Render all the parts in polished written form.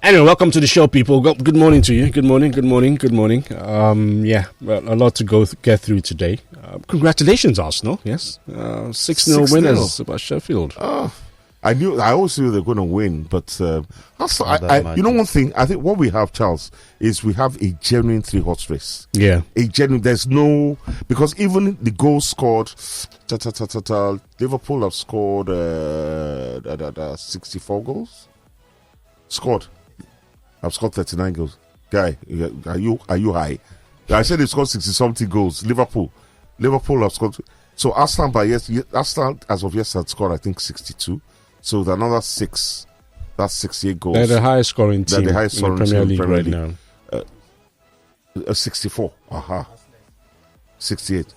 Anyway, welcome to the show, people. Good morning to you. Good morning. Well, a lot to get through today. Congratulations, Arsenal. Yes, 6-0 winners about Sheffield. I always knew they were going to win, but you know one thing. I think what we have, Charles, is we have a genuine three-horse race. Yeah, a genuine. There's no, because even the goals scored. Liverpool have scored 64 goals. Scored. I've scored 39 goals. Guy, are you high? I said they scored 60-something goals. Liverpool have scored. So Arsenal Arsenal as of yesterday had scored, I think, 62. So another 6. That's 68 goals. They're the highest scoring team in the Premier League right now. 64. 68.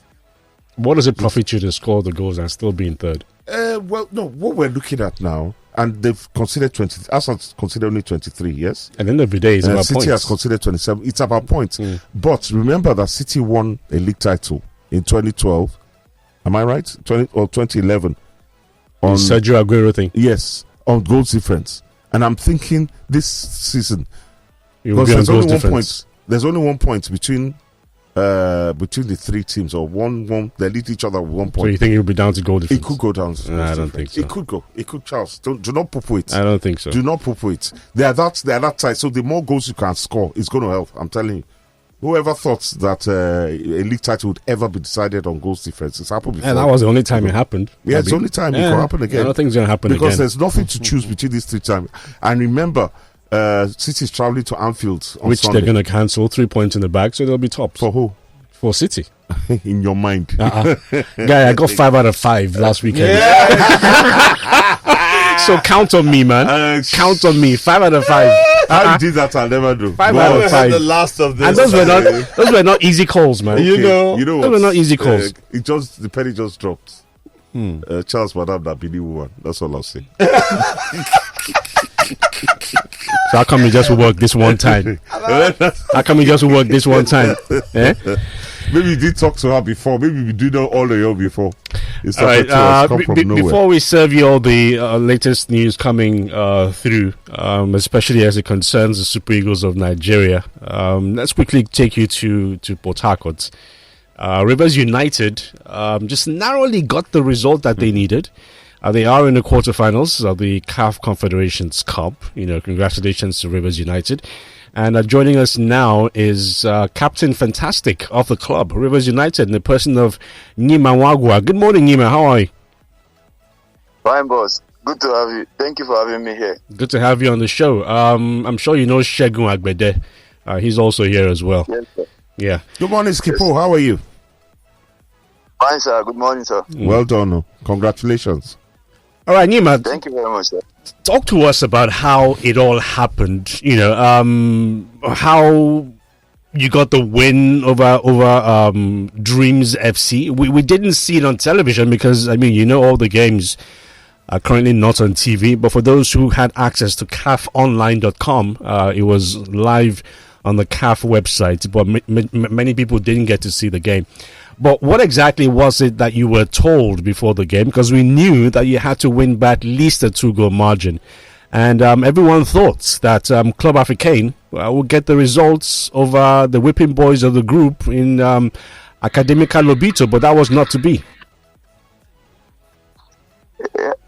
What does it profit you to score the goals and still be in third? Well, no. What we're looking at now, and they've considered 20. Arsenal's considered only 23. Yes. At the end of the day, it's about City points. has considered 27. It's about points. But remember that City won a league title in 2012. Am I right? 2011. On Sergio Aguero thing. Yes, on goals difference. And I'm thinking this season, because there's only 1 point between the three teams, or one they lead each other with 1 point. So you think it will be down to goal difference? It could go down to I don't think so. It could go. It could, Charles. Do not poo-poo it. I don't think so. Do not poo-poo it. They are that tight. So the more goals you can score, it's going to help. I'm telling you. Whoever thought that a league title would ever be decided on goals difference? It's happened before. And that was the only time it happened. Yeah, it's the only time it could happen again. I don't think it's going to happen because again. There's nothing to choose between these three times. And remember, City is traveling to Anfield on which Sunday. They're going to cancel. 3 points in the bag, so they'll be top. For who? For City. In your mind. Guy, I got 5 out of 5 last weekend. So count on me, man. Count on me. 5 out of 5. How you did that, I'll never do. 5 out of 5. The last of this. And those were not easy calls, man. Okay. You know those what? were not easy calls. The penny just dropped. Charles, madam, that Bini woman. That's all I'll say. So how come you just work this one time? How come you just work this one time? Eh? Maybe you did talk to her before. Maybe we did all the year before. All right. Before we serve you all the latest news coming through, especially as it concerns the Super Eagles of Nigeria, let's quickly take you to Port Harcourt. Rivers United just narrowly got the result that they needed. They are in the quarterfinals of the CAF Confederations Cup. Congratulations to Rivers United. And joining us now is Captain Fantastic of the club, Rivers United, in the person of Nima Wagwa. Good morning, Nima. How are you? Fine, boss. Good to have you. Thank you for having me here. Good to have you on the show. I'm sure you know Shegun Agbede. He's also here as well. Yes, sir. Yeah. Good morning, Skipo. How are you? Fine, sir. Good morning, sir. Well done. Congratulations. All right, Nima. Thank you very much, sir. Talk to us about how it all happened. How you got the win over Dreams FC. We didn't see it on television because all the games are currently not on TV. But for those who had access to CAFonline.com, it was live on the CAF website. But many people didn't get to see the game. But what exactly was it that you were told before the game? Because we knew that you had to win by at least a 2-goal margin. And everyone thought that Club Africain would get the results over the whipping boys of the group in Academica Lobito, but that was not to be.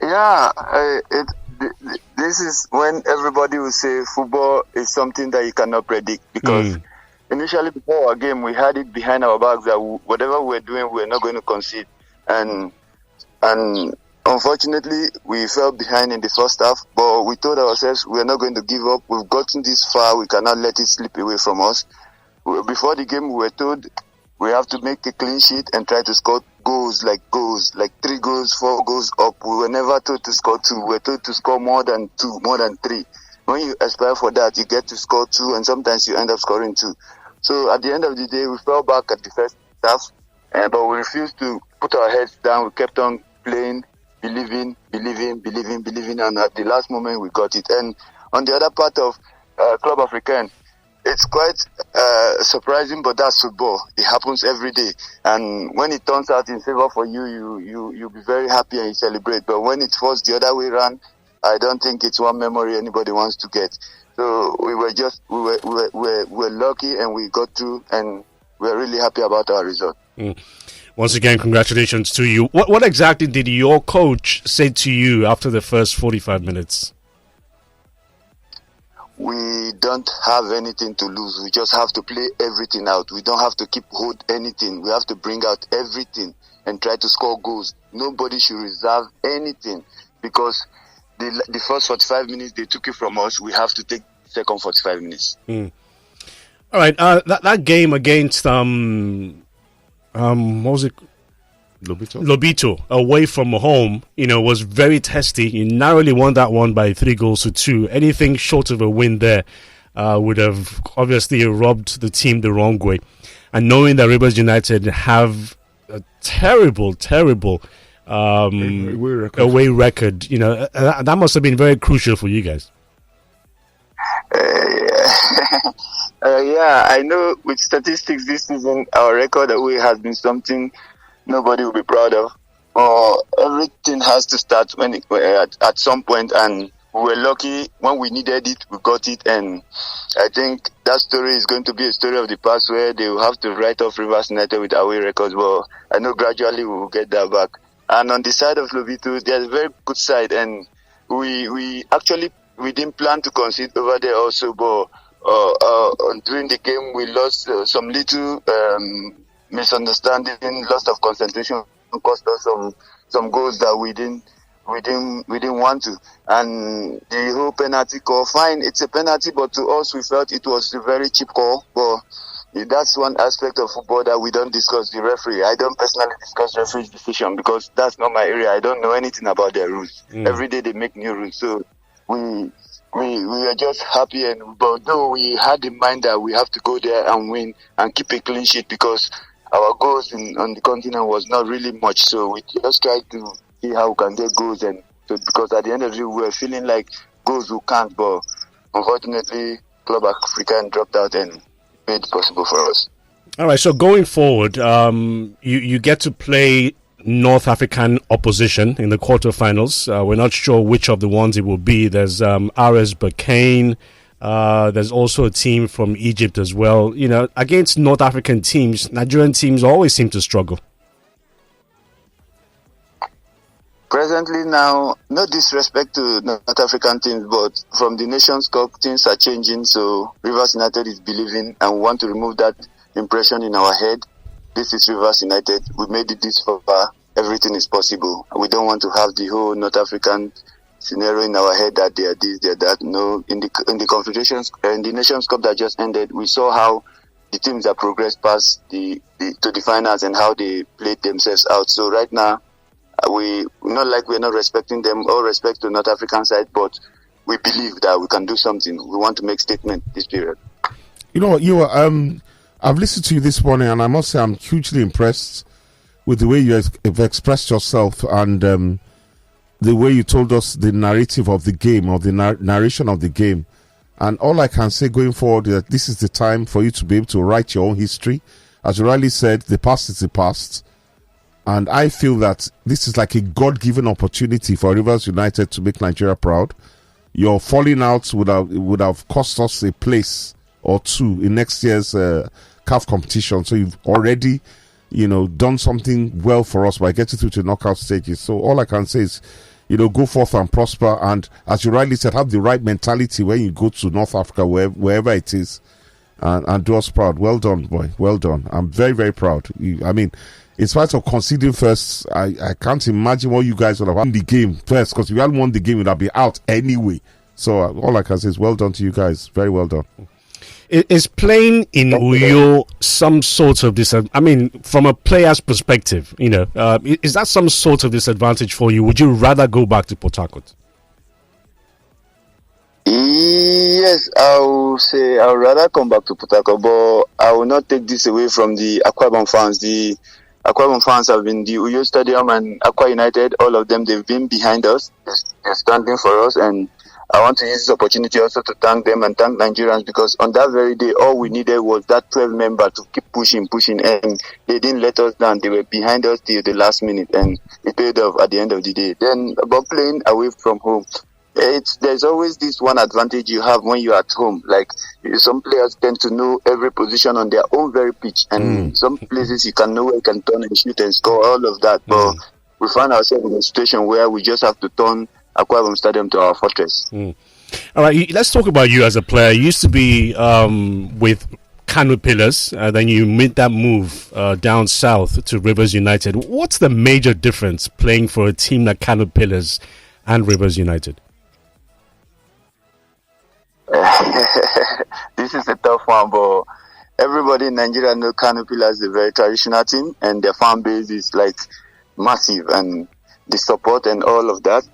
Yeah, this is when everybody will say football is something that you cannot predict because initially before our game, we had it behind our backs that whatever we're doing, we're not going to concede. And unfortunately, we fell behind in the first half, but we told ourselves we're not going to give up. We've gotten this far. We cannot let it slip away from us. Before the game, we were told we have to make a clean sheet and try to score goals, like 3 goals, 4 goals up. We were never told to score 2. We were told to score more than 2, more than 3. When you aspire for that, you get to score 2, and sometimes you end up scoring 2. So at the end of the day, we fell back at the first half, but we refused to put our heads down. We kept on playing, believing, and at the last moment we got it. And on the other part of Club Africain, it's quite surprising, but that's football. It happens every day. And when it turns out in favor for you'll be very happy and you celebrate. But when it falls the other way around, I don't think it's one memory anybody wants to get. So we were lucky, and we got through, and we're really happy about our result. Once again, congratulations to you. What exactly did your coach say to you after the first 45 minutes? We don't have anything to lose. We just have to play everything out. We don't have to hold anything. We have to bring out everything and try to score goals. Nobody should reserve anything, because the first 45 minutes they took it from us. We have to take the second 45 minutes. All right. That game against what was it? Lobito, away from home, was very testy. You narrowly won that one by 3-2. Anything short of a win there would have obviously rubbed the team the wrong way. And knowing that Rivers United have a terrible away record, that must have been very crucial for you guys. Yeah, I know with statistics this season, our record away has been something nobody will be proud of. Everything has to start at some point, and we were lucky when we needed it, we got it. And I think that story is going to be a story of the past, where they will have to write off Rivers United with away records. But I know gradually we will get that back. And on the side of Lobito, there's a very good side, and we didn't plan to concede over there also, but during the game we lost some little misunderstanding, loss of concentration, cost us some goals that we didn't want to. And the whole penalty call, fine, it's a penalty, but to us we felt it was a very cheap call. But that's one aspect of football that we don't discuss. The referee, I don't personally discuss referee's decision, because that's not my area. I don't know anything about their rules. Every day they make new rules. So we are just happy, but though we had in mind that we have to go there and win and keep a clean sheet, because our goals on the continent was not really much. So we just tried to see how we can get goals, and so because at the end of the day we were feeling like goals we can't, but unfortunately Club African dropped out and made it possible for us. All right, so going forward, you get to play North African opposition in the quarterfinals. We're not sure which of the ones it will be. There's RS Berkane. There's also a team from Egypt as well. Against North African teams, Nigerian teams always seem to struggle. Presently now, no disrespect to North African teams, but from the Nations Cup, things are changing. So Rivers United is believing, and we want to remove that impression in our head. This is Rivers United. We made it this far. Everything is possible. We don't want to have the whole North African scenario in our head that they are this, they are that. No, in the Confederations, in the Nations Cup that just ended, we saw how the teams that progressed past to the finals and how they played themselves out. So right now, we're not respecting them. All respect to North African side, but we believe that we can do something. We want to make statement this period. You know what? I've listened to you this morning, and I must say I'm hugely impressed with the way you have expressed yourself, and the way you told us the narrative of the game, or the narration of the game. And all I can say going forward is that this is the time for you to be able to write your own history. As you rightly said, the past is the past. And I feel that this is like a God-given opportunity for Rivers United to make Nigeria proud. Your falling out would have cost us a place or two in next year's CAF competition. So you've already, done something well for us by getting through to knockout stages. So all I can say is, go forth and prosper. And as you rightly said, have the right mentality when you go to North Africa, wherever it is, and do us proud. Well done, boy. Well done. I'm very, very proud. In spite of conceding first, I can't imagine what you guys would have won the game first, because if you hadn't won the game, it would have been out anyway. So all I can say is well done to you guys. Very well done. Is playing in Uyo some sort of from a player's perspective, is that some sort of disadvantage for you? Would you rather go back to Port Harcourt? Yes, I will say I would rather come back to Port Harcourt, but I will not take this away from the Akwa Ibom fans. The Akwa Ibom fans have been the Uyo Stadium and Akwa United, all of them, they've been behind us. They're standing for us, and I want to use this opportunity also to thank them and thank Nigerians, because on that very day, all we needed was that 12 member to keep pushing, and they didn't let us down. They were behind us till the last minute, and it paid off at the end of the day. Then about playing away from home, there's always this one advantage you have when you're at home. Like some players tend to know every position on their own very pitch, and some places you can know where you can turn and shoot and score, all of that. But we find ourselves in a situation where we just have to turn Akwa Ibom Stadium to our fortress. All right, let's talk about you as a player. You used to be with Kano Pillars, then you made that move down south to Rivers United. What's the major difference playing for a team like Kano Pillars and Rivers United? This is a tough one, but everybody in Nigeria knows Kano Pillars is a very traditional team, and their fan base is like massive, and the support and all of that.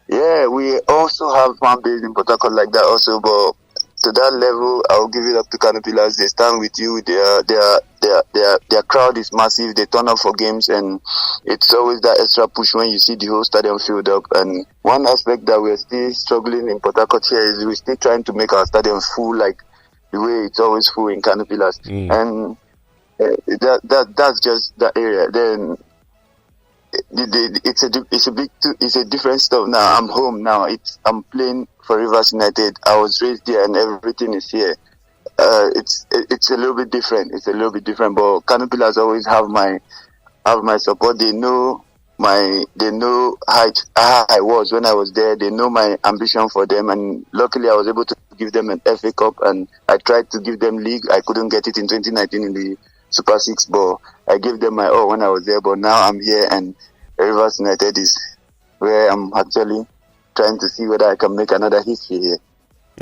Yeah, we also have fan base in Port Harcourt like that also, but to that level, I'll give it up to Kano Pillars. They stand with you. Their crowd is massive. They turn up for games, and it's always that extra push when you see the whole stadium filled up. And one aspect that we're still struggling in Port Harcourt here is we're still trying to make our stadium full like the way it's always full in Kano Pillars. And that's just that area. Then it's a different stuff now. I'm home now. I'm playing for Rivers United. I was raised there, and everything is here. It's a little bit different. It's a little bit different. But Kano Pillars always have my support. They know how I was when I was there. They know my ambition for them, and luckily I was able to give them an FA Cup, and I tried to give them league. I couldn't get it in 2019 in the Super 6, but I gave them my all when I was there. But now I'm here, and Rivers United is where I'm actually trying to see whether I can make another history here.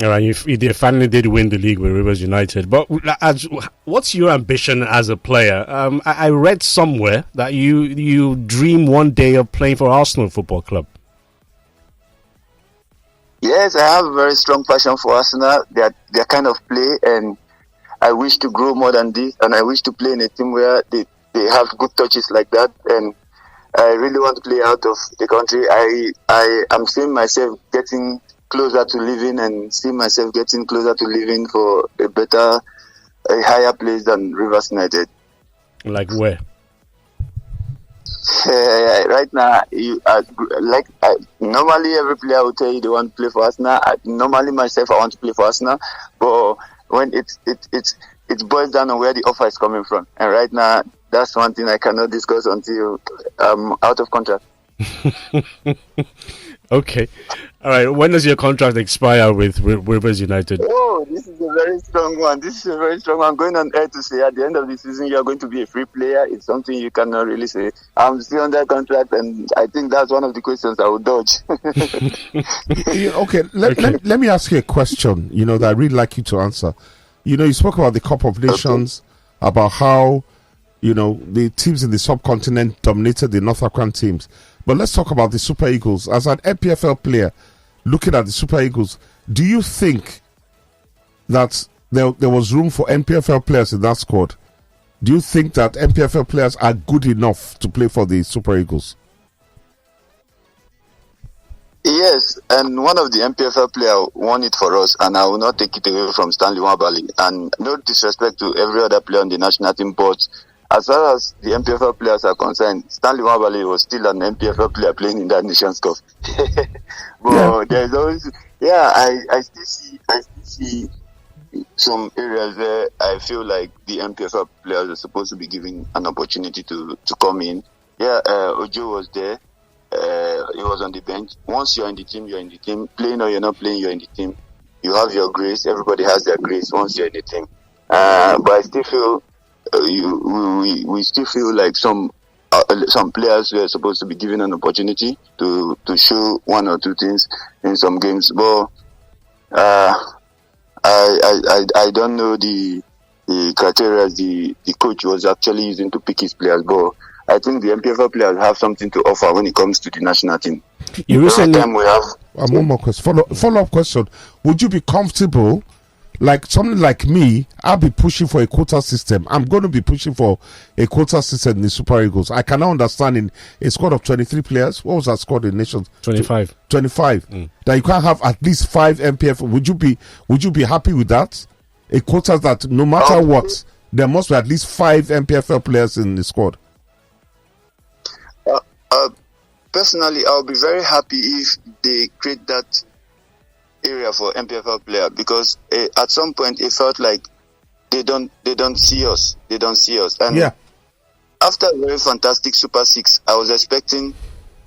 All right, you finally did win the league with Rivers United. But what's your ambition as a player? I read somewhere that you dream one day of playing for Arsenal Football Club. Yes, I have a very strong passion for Arsenal. Their kind of play, and I wish to grow more than this, and I wish to play in a team where they have good touches like that. And I really want to play out of the country. I am seeing myself getting closer to living, and seeing myself getting closer to living for a higher place than Rivers United. Like where? Right now, normally every player will tell you they want to play for Arsenal. Normally myself, I want to play for Arsenal, but when it boils down on where the offer is coming from, and right now that's one thing I cannot discuss until I'm out of contract. Okay, all right. When does your contract expire with Rivers United? Oh, this is a very strong one. I'm going on air to say at the end of the season you are going to be a free player. It's something you cannot really say. I'm still under contract, and I think that's one of the questions I would dodge. Okay, let me ask you a question, that I'd really like you to answer. You spoke about the Cup of Nations, about how, the teams in the subcontinent dominated the North African teams. But let's talk about the Super Eagles. As an MPFL player, looking at the Super Eagles, do you think that there was room for MPFL players in that squad? Do you think that MPFL players are good enough to play for the Super Eagles? Yes, and one of the MPFL players won it for us, and I will not take it away from Stanley Nwabali. And no disrespect to every other player on the national team, but as far as the MPFL players are concerned, Stanley Nwabali was still an MPFL player playing in that Nations Cup. But there's always, I still see some areas where I feel like the MPFL players are supposed to be given an opportunity to come in. Ojo was there. He was on the bench. Once you're in the team, you're in the team. Playing or you're not playing, you're in the team. You have your grace. Everybody has their grace once you're in the team. But I still feel we still feel like some players were supposed to be given an opportunity to show one or two things in some games. But I don't know the criteria the coach was actually using to pick his players, but I think the MPFL players have something to offer when it comes to the national team. You recently we have one more question. Follow-up question. Would you be comfortable, like something like me, I'll be pushing for a quota system. I'm going to be pushing for a quota system in the Super Eagles. I cannot understand in a squad of 23 players. What was that squad in Nations? 25. 25. That you can't have at least 5 MPF. Would you be happy with that? A quota that no matter what, there must be at least 5 MPFL players in the squad. Personally, I'll be very happy if they create that area for MPFL player because at some point it felt like they don't see us. They don't see us. And after a very fantastic Super 6, I was expecting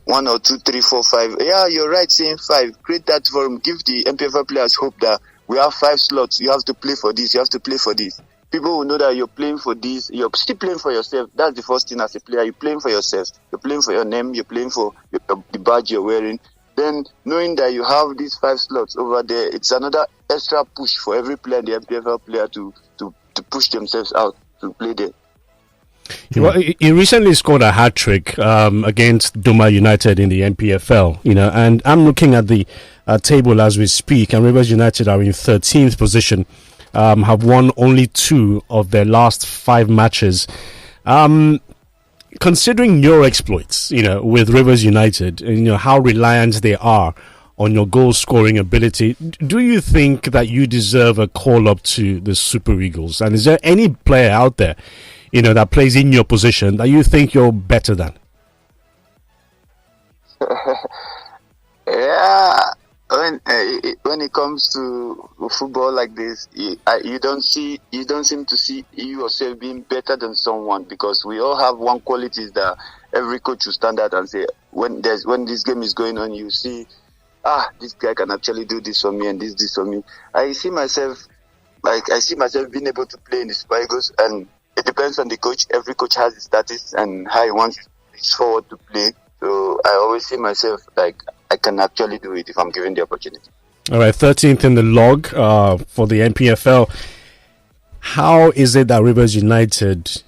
1 or 2, 3, 4, 5. Yeah, you're right saying 5. Create that forum. Give the MPFL players hope that we have 5 slots. You have to play for this. You have to play for this. People will know that you're playing for this. You're still playing for yourself. That's the first thing as a player. You're playing for yourself. You're playing for your name. You're playing for the badge you're wearing. Then knowing that you have these 5 slots over there, it's another extra push for every player, the MPFL player, to push themselves out to play there. Well, he recently scored a hat trick against Doma United in the NPFL, and I'm looking at the table as we speak, and Rivers United are in 13th position, have won only 2 of their last 5 matches. Considering your exploits, with Rivers United, and how reliant they are on your goal scoring ability, do you think that you deserve a call up to the Super Eagles? And is there any player out there that plays in your position that you think you're better than? Yeah, when it comes to football like this, you don't seem to see yourself being better than someone, because we all have one qualities that every coach will stand out and say, when this game is going on, you see, this guy can actually do this for me and this for me. I see myself being able to play in the Super Eagles, and it depends on the coach. Every coach has his status and how he wants his forward to play. So I always see myself like I can actually do it if I'm given the opportunity. All right, 13th in the log for the NPFL. How is it that Rivers United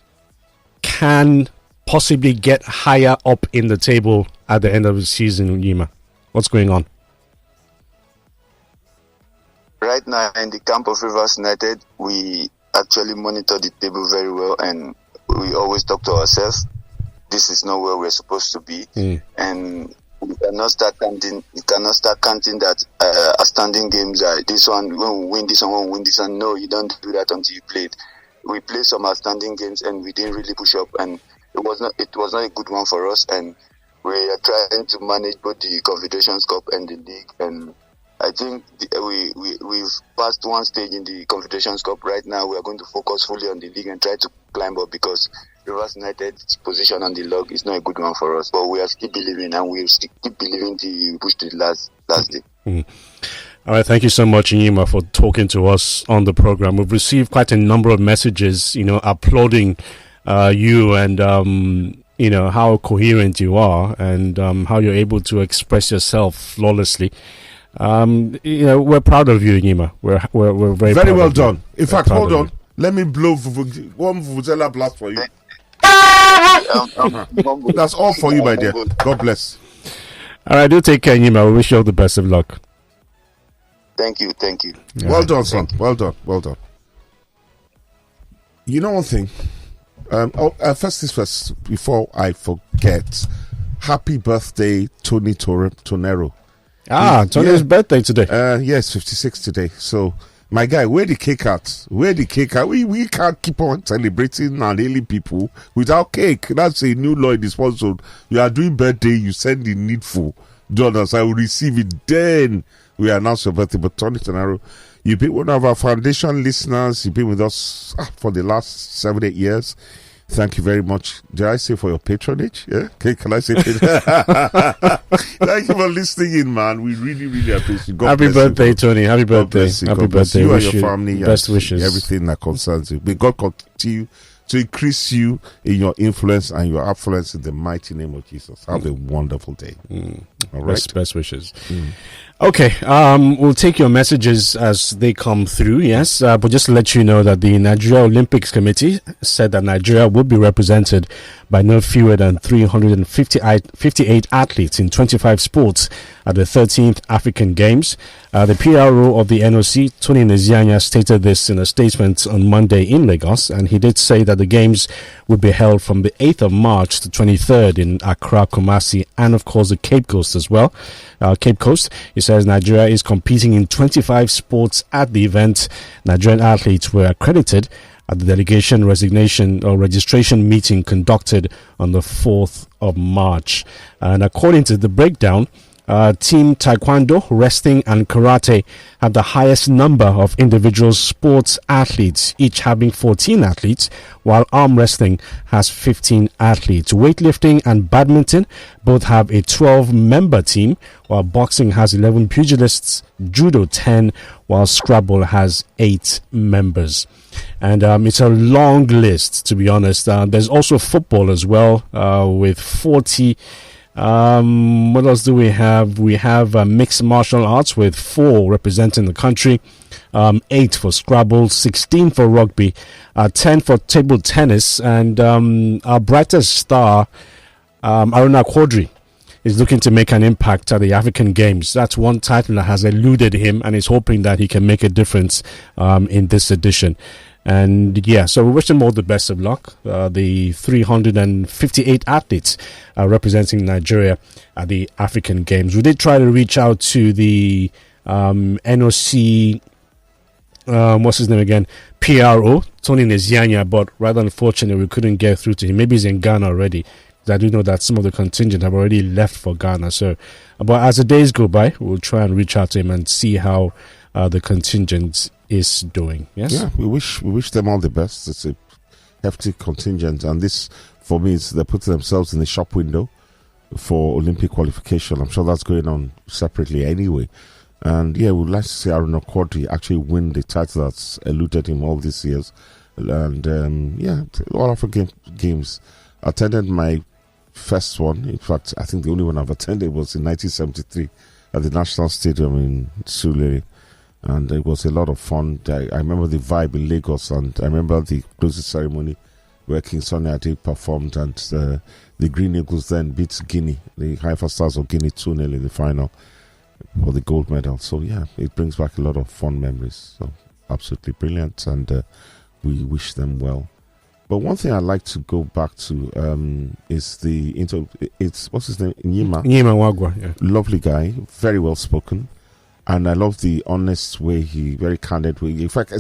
can possibly get higher up in the table at the end of the season, Yima? What's going on? Right now in the camp of Rivers United, we actually monitor the table very well, and we always talk to ourselves, this is not where we're supposed to be, and we cannot start counting that outstanding games are this one when we win this one, when we win this one. No, you don't do that until you play it. We played some outstanding games and we didn't really push up, and it was not a good one for us, and we are trying to manage both the Confederations Cup and the league, and I think we've passed one stage in the Confederations Cup. Right now, we are going to focus fully on the league and try to climb up, because Rivers United's position on the log is not a good one for us. But we are still believing, and we'll still keep believing till push to the last day. All right, thank you so much, Inyima, for talking to us on the program. We've received quite a number of messages, applauding you and how coherent you are, and how you're able to express yourself flawlessly. We're proud of you, Inyima. We're very well done. In fact, hold on. Let me blow one vuvuzela blast for you. That's all for you, my dear. God bless. All right, do take care, Inyima. We wish you all the best of luck. Thank you. Well done, son. Well done. You know one thing? First things first, before I forget, happy birthday, Tony Tonero. Tony's birthday today. Yes, 56 today. So, my guy, where the cake at? We can't keep on celebrating and hailing people without cake. That's a new law in this one. So, you are doing birthday, you send the needful. Dollars, I will receive it. Then we announce your birthday. But Tony Tonero, you've been one of our foundation listeners. You've been with us for the last 7-8 years. Thank you very much. Did I say for your patronage? Yeah. Okay, can I say patronage? Thank you for listening in, man. We really, really appreciate it. Happy birthday, Tony. Happy birthday. Happy birthday. You and your family. Best wishes. Everything that concerns you. May God continue to increase you in your influence and your affluence in the mighty name of Jesus. Have a wonderful day. All right. Best wishes. Okay, we'll take your messages as they come through, yes. But just to let you know that the Nigeria Olympics Committee said that Nigeria will be represented by no fewer than 358 athletes in 25 sports at the 13th African Games. The PRO of the NOC, Tony Nezianya, stated this in a statement on Monday in Lagos, and he did say that the Games would be held from the 8th of March to 23rd in Accra, Kumasi, and of course the Cape Coast as well. Cape Coast. He says Nigeria is competing in 25 sports at the event. Nigerian athletes were accredited at the delegation registration meeting conducted on the 4th of March. And according to the breakdown, Team Taekwondo, Wrestling, and Karate have the highest number of individual sports athletes, each having 14 athletes, while arm wrestling has 15 athletes. Weightlifting and badminton both have a 12-member team, while boxing has 11 pugilists, judo 10, while Scrabble has 8 members. And it's a long list, to be honest. There's also football as well, with 40. What else do we have? We have mixed martial arts with 4 representing the country, 8 for Scrabble, 16 for rugby, 10 for table tennis, and our brightest star, Aruna Quadri, is looking to make an impact at the African Games. That's one title that has eluded him, and he's hoping that he can make a difference in this edition. And yeah, so we wish them all the best of luck. The 358 athletes representing Nigeria at the African Games. We did try to reach out to the NOC, what's his name again? PRO, Tony Nezianya, but rather unfortunately we couldn't get through to him. Maybe he's in Ghana already. I do know that some of the contingent have already left for Ghana. So, but as the days go by, we'll try and reach out to him and see how the contingent is doing. Yes. Yeah, we wish them all the best. It's a hefty contingent, and this for me is they're putting themselves in the shop window for Olympic qualification. I'm sure that's going on separately anyway. And yeah, we'd like to see Aruna Quadri actually win the title that's eluded him all these years. And yeah, all African Games. Attended my first one. In fact, I think the only one I've attended was in 1973 at the National Stadium in Surulere. And it was a lot of fun. I remember the vibe in Lagos, and I remember the closing ceremony where King Sunny Ade performed, and the Green Eagles then beat Guinea, the Haifa Stars of Guinea 2-0 in the final for the gold medal. So yeah, it brings back a lot of fun memories. So absolutely brilliant, and we wish them well. But one thing I'd like to go back to is it's what's his name? Nyima Wagwa, yeah. Lovely guy, very well spoken. And I love the honest way, very candid way. In fact,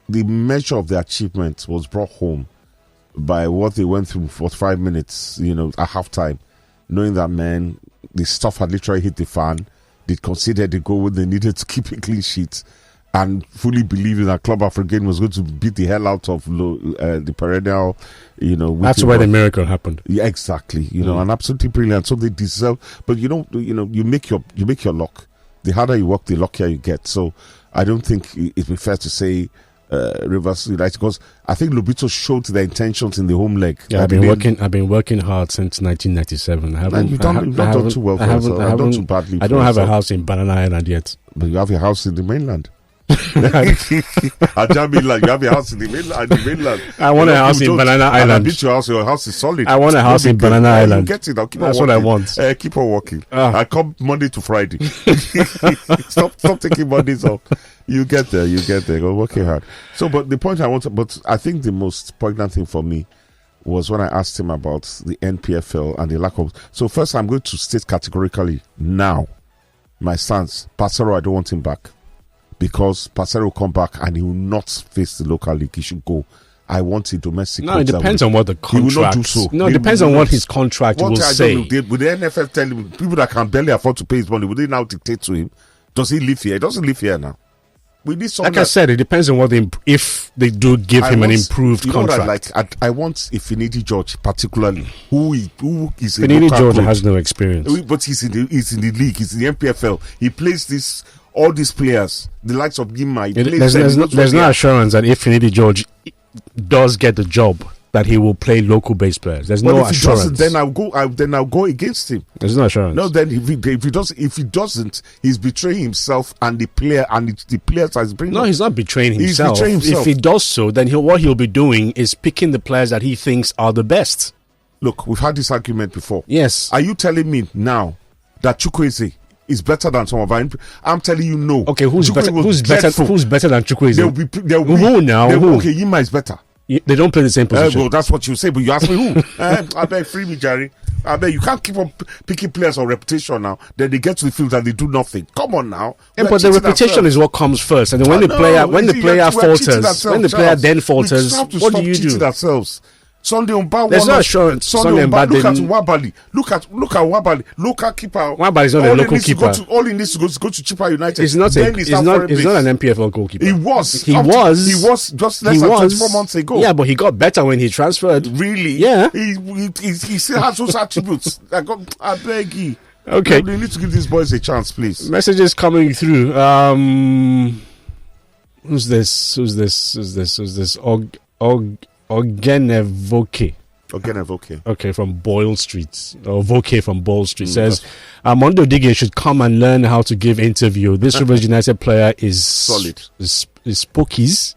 the measure of the achievement was brought home by what they went through for 5 minutes, at halftime, knowing that, man, the stuff had literally hit the fan. They considered the goal when they needed to keep a clean sheet, and fully believing that Club African was going to beat the hell out of the perennial, That's where the miracle happened. Yeah, exactly. And absolutely brilliant. So they deserve. But you make your luck. The harder you work, the luckier you get. So I don't think it'd be fair to say Rivers United, because I think Lobito showed their intentions in the home leg. Yeah, I've been working hard since 1997. You've not done too well for yourself. I've done too badly. I don't have a house in Banana Island yet. But you have a house in the mainland. Ajami, you have a house in the mainland. I want a house in Banana Island. I beat your house. Your house is solid. I want a house in Banana Island. Get it. That's what I want. Keep on working. I come Monday to Friday. Stop taking Mondays off. You get there. Go working hard. So, but the point but I think the most poignant thing for me was when I asked him about the NPFL and the lack of. So first, I'm going to state categorically now my stance. Passero, I don't want him back. Because Passero will come back and he will not face the local league. He should go. I want a domestic. No, it depends on what the contract. He will not do so. No, it depends on what his contract will say. Would the NFF tell him, people that can barely afford to pay his money, would they now dictate to him? Does he live here? He doesn't live here now. We need someone. Like I said, it depends on what if they do give him an improved contract. I want a Finidi George, particularly, who is Finidi George has no experience, but he's in the league. He's in the MPFL. He plays all these players, the likes of Gimma. There's no assurance that if Finidi George does get the job, that he will play local based players. There's no assurance. Then I'll go against him. There's no assurance. No, then if he doesn't, he's betraying himself and the player and the players as bringing. No, he's not betraying himself. He's betraying himself. If he does so, then what he'll be doing is picking the players that he thinks are the best. Look, we've had this argument before. Yes. Are you telling me now that Chukwueze is better than some of our? I'm telling you no. Okay, who's better than Chukwueze? Who now? Okay, Yima is better. They don't play the same position. Well, that's what you say, but you ask me who? I beg, free me, Jerry. I beg, you can't keep on picking players on reputation now. Then they get to the field and they do nothing. Come on now. Yeah, but the reputation is what comes first. And then when the player falters, what do you do? Ourselves. Sunday Mba. There's no assurance. Sunday Mba. Look at Wabali. Look at Wabali. Local keeper. Wabali is not a local keeper. All he needs to go to Chippa United. He's not an MPFL goalkeeper. He was just less than 24 months ago. Yeah, but he got better when he transferred. Really? Yeah. He still has those attributes. I beg you. Okay. We need to give these boys a chance, please. Messages coming through. Who's this? Ogenevoke. Okay, from Boyle Street. Or Voke from Boyle Street says, Mondo Dige should come and learn how to give interview. This Rivers United player is solid. Is Spokies.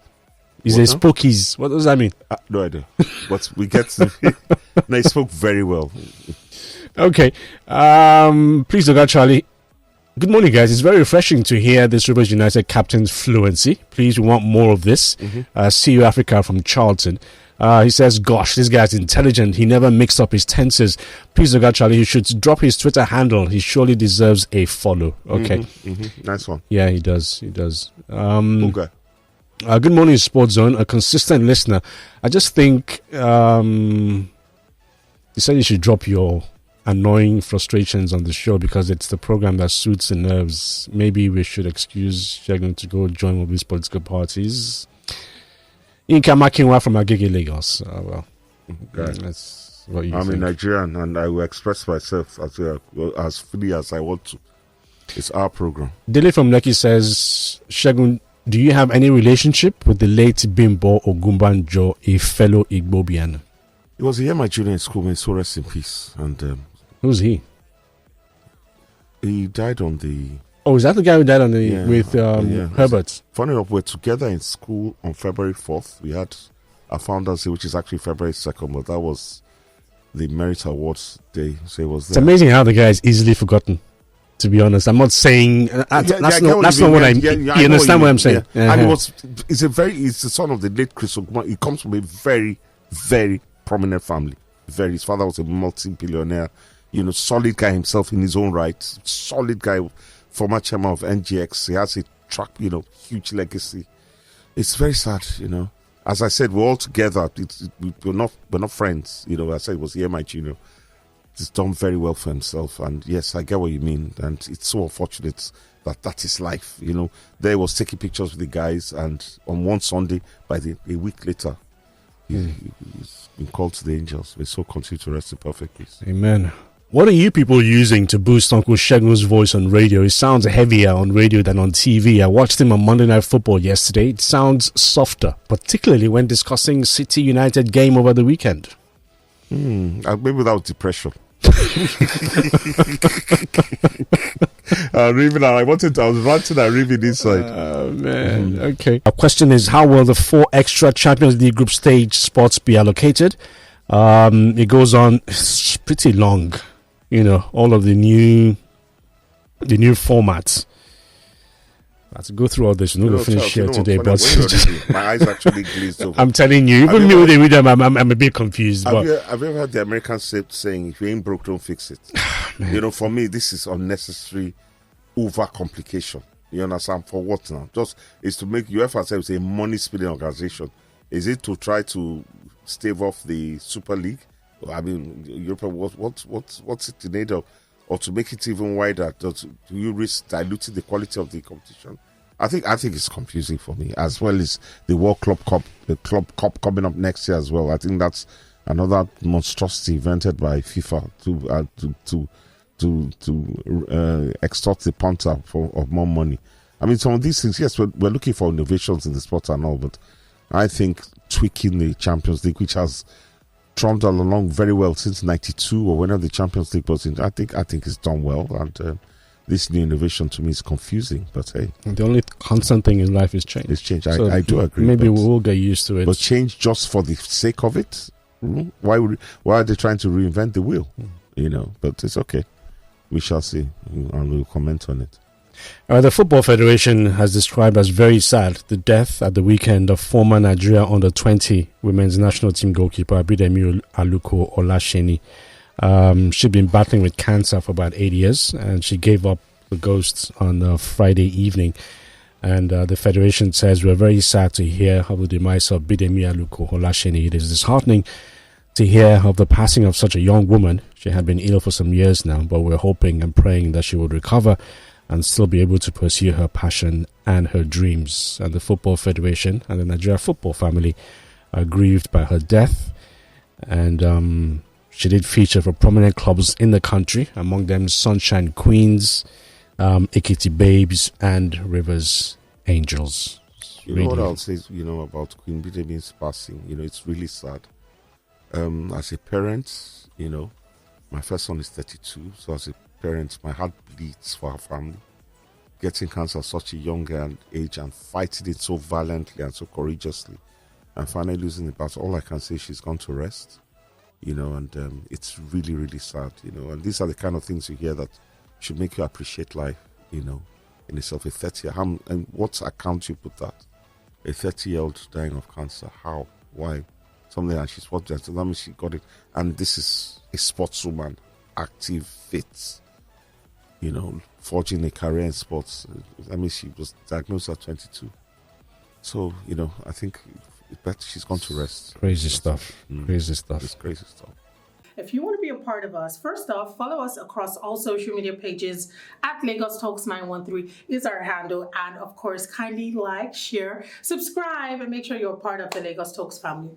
Is a Spokies. What does that mean? No idea. But we get to... No, he spoke very well. Okay. Please look at Charlie. Good morning, guys. It's very refreshing to hear this Rivers United captain's fluency. Please, we want more of this. See you, Africa, from Charlton. He says, gosh, this guy's intelligent. He never mixed up his tenses. Please look at Charlie. He should drop his Twitter handle. He surely deserves a follow. Okay. Nice one. Yeah, he does. Okay. Good morning, Sports Zone. A consistent listener. I just think he said you should drop your annoying frustrations on the show because it's the program that suits the nerves. Maybe we should excuse Shegun to go join one of these political parties. Inka Makinwa from Agege, Lagos. Well, that's what you think. I'm a Nigerian and I will express myself as freely as I want to. It's our program. Dele from Lekki says, Shegun, do you have any relationship with the late Bimbo Ogumbanjo, a fellow Igbobian? He was here my junior in school, may so rest in peace. And who's he? He died on the... Oh, is that the guy who died on the with Herbert? Funny enough, we're together in school on February 4th. We had our Founders Day, which is actually February 2nd, but that was the Merit Awards Day. So it was there. It's amazing how the guy is easily forgotten, to be honest. I'm not saying... that's not what I mean. You understand what I'm saying? Yeah. And he's the son of the late Chris Ogumon. He comes from a very, very prominent family. His father was a multi-billionaire, solid guy himself in his own right. Solid guy, former chairman of NGX. He has a huge legacy. It's very sad, As I said, we're all together. We're not friends. I said it was my junior. He's done very well for himself, and yes, I get what you mean. And it's so unfortunate that is life. There was taking pictures with the guys, and on one Sunday, a week later, he's been called to the angels. May so continue to rest in perfect peace. Amen. What are you people using to boost Uncle Shegun's voice on radio? It sounds heavier on radio than on TV. I watched him on Monday Night Football yesterday. It sounds softer, particularly when discussing City United game over the weekend. Maybe without depression. I was ranting and raving inside. Oh man. Okay. Our question is, how will the 4 extra Champions League group stage spots be allocated? It goes on. It's pretty long. All of the new formats. I have to go through all this. We're not going to finish here today, but my eyes actually glazed over. I'm telling you, even me with the rhythm, I'm a bit confused. Have you ever heard the American saying, "If you ain't broke, don't fix it"? For me, this is unnecessary over complication. You understand? For what now? Just is to make UEFA say it's a money spilling organization. Is it to try to stave off the Super League? Europe, what's it in aid of? Or to make it even wider, do you risk diluting the quality of the competition? I think it's confusing for me, as well as the World Club Cup, the Club Cup coming up next year as well. I think that's another monstrosity invented by FIFA to extort the punter of more money. Some of these things, yes, we're looking for innovations in the sport and all, but I think tweaking the Champions League, which has trundled along very well since '92 or whenever the Champions League was in, I think it's done well, and this new innovation to me is confusing. But hey, the only constant thing in life is change. It's change. I do agree. Maybe we will get used to it. But change just for the sake of it? Why are they trying to reinvent the wheel? But it's okay. We shall see, and we'll comment on it. The Football Federation has described as very sad the death at the weekend of former Nigeria under-20 women's national team goalkeeper Bidemi Aluko Olasheni. She'd been battling with cancer for about 8 years, and she gave up the ghost on Friday evening. And the Federation says, we're very sad to hear of the demise of Bidemi Aluko Olasheni. It is disheartening to hear of the passing of such a young woman. She had been ill for some years now, but we're hoping and praying that she would recover and still be able to pursue her passion and her dreams. And the Football Federation and the Nigeria football family are grieved by her death. And she did feature for prominent clubs in the country, among them Sunshine Queens, Ekiti Babes, and Rivers Angels. You know what I'll say, about Queen Bidemi's passing? It's really sad. As a parent, my first son is 32, so as a parent, my heart bleeds for her family. Getting cancer at such a young age and fighting it so valiantly and so courageously, and finally losing the battle. All I can say, she's gone to rest, and it's really, really sad, and these are the kind of things you hear that should make you appreciate life, in itself. A 30 year, and what account you put that? A 30-year-old dying of cancer. How? Why? Something like she's what? That means she got it. And this is a sportswoman, active, fit, forging a career in sports. She was diagnosed at 22. So, I think she's gone to rest. Crazy stuff. Crazy stuff. It's crazy stuff. If you want to be a part of us, first off, follow us across all social media pages at Lagos Talks 913 is our handle. And of course, kindly like, share, subscribe, and make sure you're a part of the Lagos Talks family.